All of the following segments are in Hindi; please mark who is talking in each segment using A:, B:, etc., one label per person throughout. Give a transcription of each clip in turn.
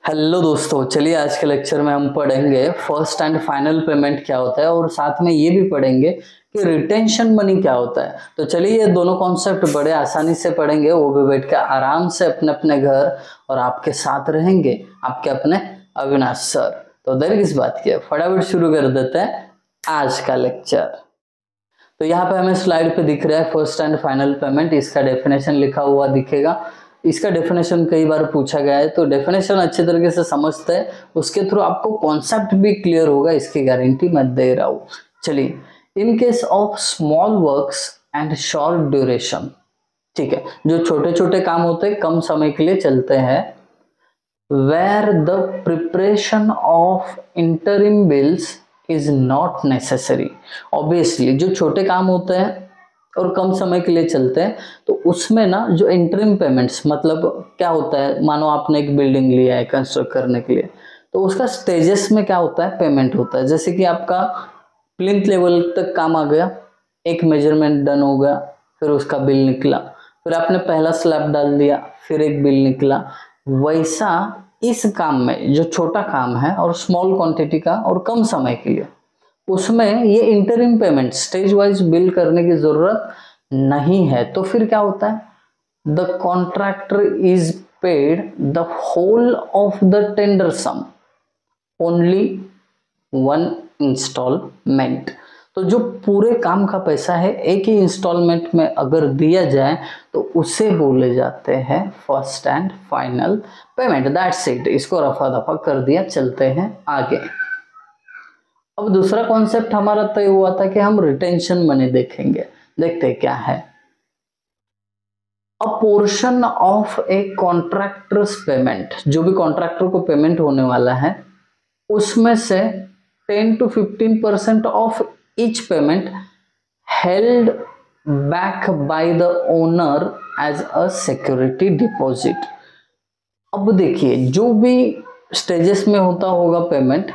A: हेलो दोस्तों, चलिए आज के लेक्चर में हम पढ़ेंगे फर्स्ट एंड फाइनल पेमेंट क्या होता है और साथ में ये भी पढ़ेंगे कि रिटेंशन मनी क्या होता है। तो चलिए ये दोनों कॉन्सेप्ट बड़े आसानी से पढ़ेंगे, वो भी बैठ के आराम से अपने अपने घर, और आपके साथ रहेंगे आपके अपने अविनाश सर। तो देर किस बात की है, फटाफट शुरू कर देते हैं आज का लेक्चर। तो यहाँ पे हमें स्लाइड पे दिख रहा है फर्स्ट एंड फाइनल पेमेंट, इसका डेफिनेशन लिखा हुआ दिखेगा। इसका डेफिनेशन कई बार पूछा गया है, तो डेफिनेशन अच्छे तरीके से समझते हैं, उसके थ्रू आपको कॉन्सेप्ट भी क्लियर होगा, इसकी गारंटी मैं दे रहा हूँ। चलिए, in case of small works and short duration, ठीक है, जो छोटे छोटे काम होते हैं कम समय के लिए चलते हैं, where the preparation of interim bills is not necessary। Obviously जो छोटे काम होते हैं और कम समय के लिए चलते हैं, तो उसमें ना जो इंटरिम पेमेंट्स, मतलब क्या होता है, मानो आपने एक बिल्डिंग लिया है कंस्ट्रक्ट करने के लिए, तो उसका स्टेजेस में क्या होता है, पेमेंट होता है। जैसे कि आपका प्लिंथ लेवल तक काम आ गया, एक मेजरमेंट डन हो गया, फिर उसका बिल निकला, फिर आपने पहला स्लैब डाल दिया, फिर एक बिल निकला। वैसा इस काम में जो छोटा काम है और स्मॉल क्वांटिटी का और कम समय के लिए, उसमें ये interim payment stage wise bill करने की जरूरत नहीं है। तो फिर क्या होता है, the contractor is paid the whole of the tender sum only one installment. तो जो पूरे काम का पैसा है एक ही इंस्टॉलमेंट में अगर दिया जाए तो उसे बोले जाते हैं first and final payment. That's it, इसको रफा दफा कर दिया, चलते हैं आगे। अब दूसरा कॉन्सेप्ट हमारा तय हुआ था कि हम रिटेंशन मनी देखेंगे, देखते हैं क्या है। अ portion of A contractors payment, जो भी कॉन्ट्रैक्टर को पेमेंट होने वाला है उसमें से 10 to 15% of each payment held back by the owner as a security deposit। अब देखिए, जो भी स्टेजेस में होता होगा पेमेंट,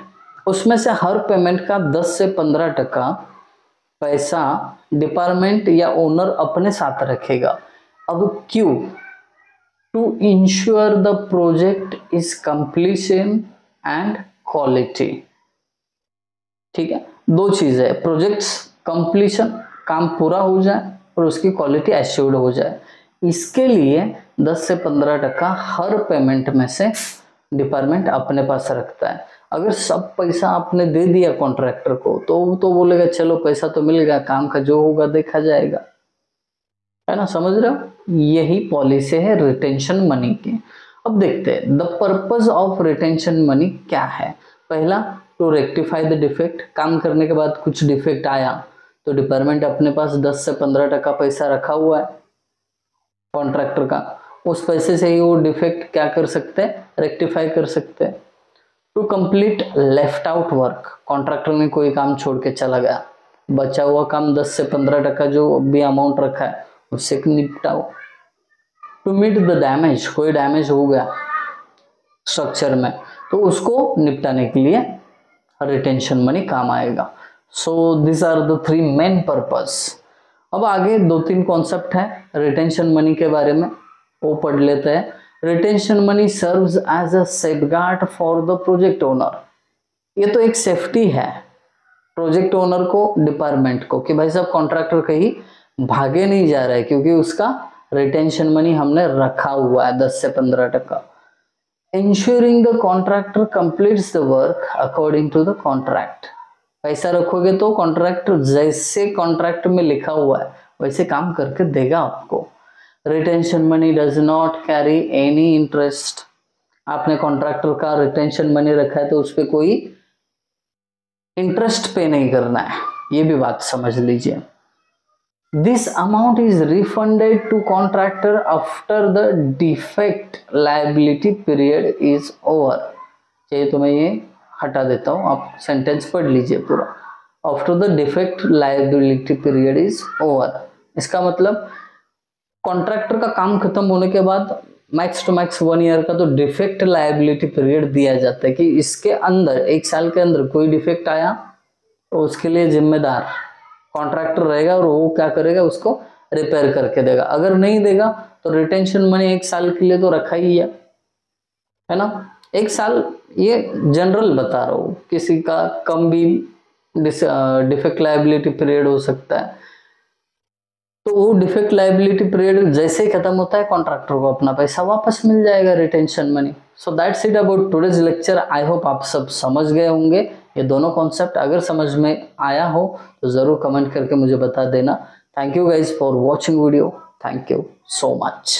A: उसमें से हर पेमेंट का 10 से 15% पैसा डिपार्टमेंट या ओनर अपने साथ रखेगा। अब क्यों? To ensure the project is completion and quality. ठीक है, दो चीज है, प्रोजेक्ट्स कंप्लीशन, काम पूरा हो जाए, और उसकी क्वालिटी एश्योर्ड हो जाए। इसके लिए 10 से 15% हर पेमेंट में से डिपार्टमेंट अपने पास रखता है। अगर सब पैसा आपने दे दिया कॉन्ट्रैक्टर को तो बोलेगा चलो पैसा तो मिल गया, काम का जो होगा देखा जाएगा, है ना, समझ रहे हो। यही पॉलिसी है रिटेंशन मनी की। अब देखते हैं the purpose of retention money क्या है। पहला, टू रेक्टिफाई द डिफेक्ट, काम करने के बाद कुछ डिफेक्ट आया तो डिपार्टमेंट अपने पास 10 से 15% पैसा रखा हुआ है कॉन्ट्रैक्टर का, उस पैसे से ही वो डिफेक्ट क्या कर सकते हैं, रेक्टिफाई कर सकते हैं। To complete left out work, contractor ने कोई काम छोड़ के चला गया, बचा हुआ काम 10 से 15% जो भी अमाउंट रखा है उससे निपटाओ। टू मीट द डैमेज, कोई डैमेज हो गया स्ट्रक्चर में तो उसको निपटाने के लिए रिटेंशन मनी काम आएगा। So this are the 3 main purpose. अब आगे 2-3 कॉन्सेप्ट है रिटेंशन मनी के बारे में, वो पढ़ लेते हैं। Retention money serves as a safeguard for the project owner. ये तो एक सेफ्टी है प्रोजेक्ट ओनर को, डिपार्टमेंट को, कि भाई साहब कॉन्ट्रैक्टर कहीं भागे नहीं जा रहा है, क्योंकि उसका रिटेंशन मनी हमने रखा हुआ है 10 से 15%। Ensuring the contractor completes the work according to the contract. पैसा रखोगे तो कॉन्ट्रैक्टर जैसे कॉन्ट्रैक्ट में लिखा हुआ है वैसे काम करके देगा आपको। Retention money does not carry any interest. आपने कॉन्ट्रैक्टर का रिटेंशन मनी रखा है तो उस पर कोई इंटरेस्ट पे नहीं करना है, ये भी बात समझ लीजिए। This amount is refunded to contractor after the defect liability period is over। चाहिए तो मैं ये हटा देता हूँ, आप सेंटेंस पढ़ लीजिए पूरा। After the defect liability period is over, इसका मतलब कॉन्ट्रैक्टर का काम खत्म होने के बाद मैक्स टू मैक्स 1 ईयर का तो डिफेक्ट लाइबिलिटी पीरियड दिया जाता है, कि इसके अंदर 1 साल के अंदर कोई डिफेक्ट आया तो उसके लिए जिम्मेदार कॉन्ट्रैक्टर रहेगा और वो क्या करेगा, उसको रिपेयर करके देगा। अगर नहीं देगा तो रिटेंशन मनी 1 साल के लिए तो रखा ही है ना। एक साल, ये जनरल बता रहा हूँ, किसी का कम भी डिफेक्ट लायबिलिटी पीरियड हो सकता है। तो वो डिफेक्ट लायबिलिटी पीरियड जैसे ही खत्म होता है कॉन्ट्रैक्टर को अपना पैसा वापस मिल जाएगा, retention money. So that's it about today's lecture. I hope आप सब समझ गए होंगे ये दोनों कॉन्सेप्ट। अगर समझ में आया हो तो जरूर कमेंट करके मुझे बता देना। Thank you guys for watching video. Thank you so much.